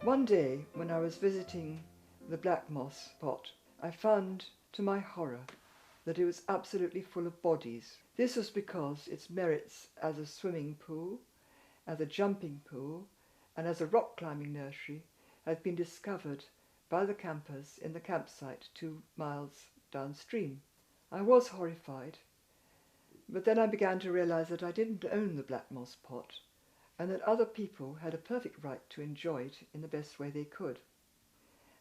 One day, when I was visiting the black moss pot, I found, to my horror, that it was absolutely full of bodies. This was because its merits as a swimming pool, as a jumping pool, and as a rock climbing nursery had been discovered by the campers in the campsite 2 miles downstream. I was horrified, but then I began to realize that I didn't own the black moss pot, and that other people had a perfect right to enjoy it in the best way they could.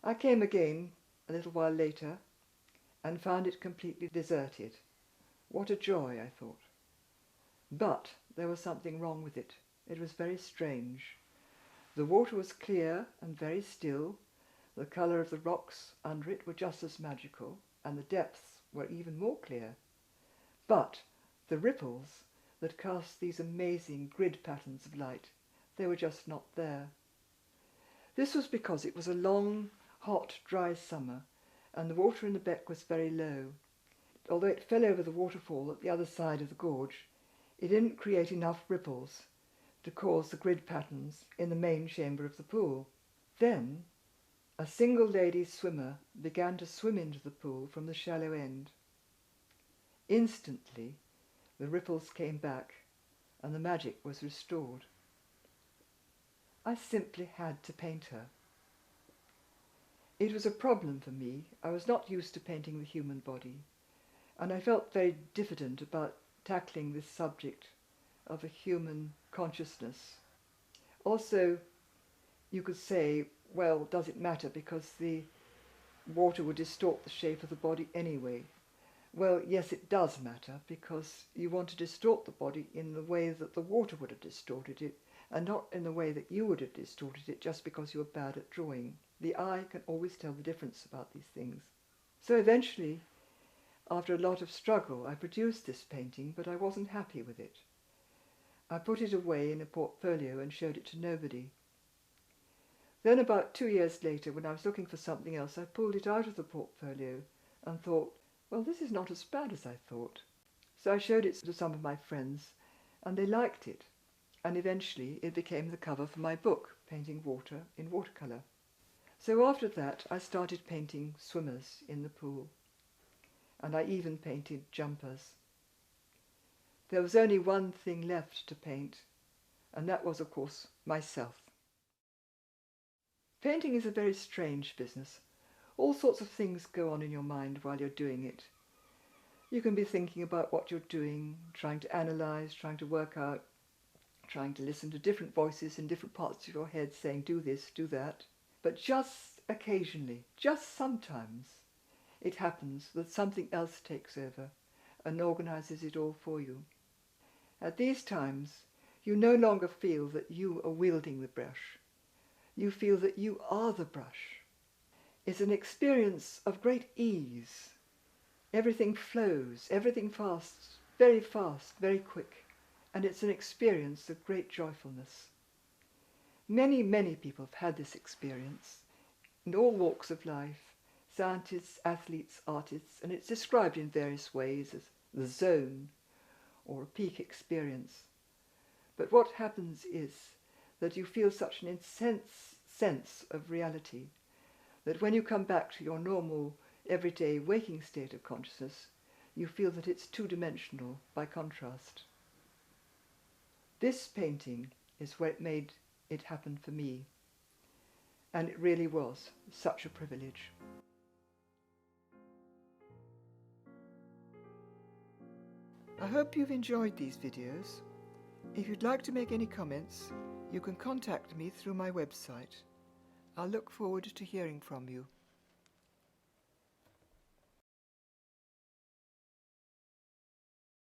I came again a little while later and found it completely deserted. What a joy, I thought. But there was something wrong with it. It was very strange. The water was clear and very still, the colour of the rocks under it were just as magical, and the depths were even more clear. But the ripples that cast these amazing grid patterns of light, they were just not there. This was because it was a long, hot, dry summer, and the water in the beck was very low. Although it fell over the waterfall at the other side of the gorge, it didn't create enough ripples to cause the grid patterns in the main chamber of the pool. Then a single lady swimmer began to swim into the pool from the shallow end. Instantly the ripples came back and the magic was restored. I simply had to paint her. It was a problem for me. I was not used to painting the human body, and I felt very diffident about tackling this subject of a human consciousness. Also, you could say, well, does it matter, because the water would distort the shape of the body anyway? Well, yes, it does matter, because you want to distort the body in the way that the water would have distorted it, and not in the way that you would have distorted it just because you were bad at drawing. The eye can always tell the difference about these things. So eventually, after a lot of struggle, I produced this painting, but I wasn't happy with it. I put it away in a portfolio and showed it to nobody. Then about 2 years later, when I was looking for something else, I pulled it out of the portfolio and thought, well, this is not as bad as I thought. So I showed it to some of my friends, and they liked it. And eventually it became the cover for my book, Painting Water in Watercolour. So after that, I started painting swimmers in the pool, and I even painted jumpers. There was only one thing left to paint, and that was, of course, myself. Painting is a very strange business. All sorts of things go on in your mind while you're doing it. You can be thinking about what you're doing, trying to analyze, trying to work out, trying to listen to different voices in different parts of your head saying, do this, do that. But just occasionally, just sometimes, it happens that something else takes over and organizes it all for you. At these times, you no longer feel that you are wielding the brush. You feel that you are the brush. It's an experience of great ease. Everything flows, everything fast, very quick, and it's an experience of great joyfulness. Many, many people have had this experience in all walks of life, scientists, athletes, artists, and it's described in various ways as the zone or a peak experience. But what happens is that you feel such an intense sense of reality that when you come back to your normal, everyday waking state of consciousness, you feel that it's two-dimensional by contrast. This painting is what made it happen for me, and it really was such a privilege. I hope you've enjoyed these videos. If you'd like to make any comments, you can contact me through my website. I'll look forward to hearing from you.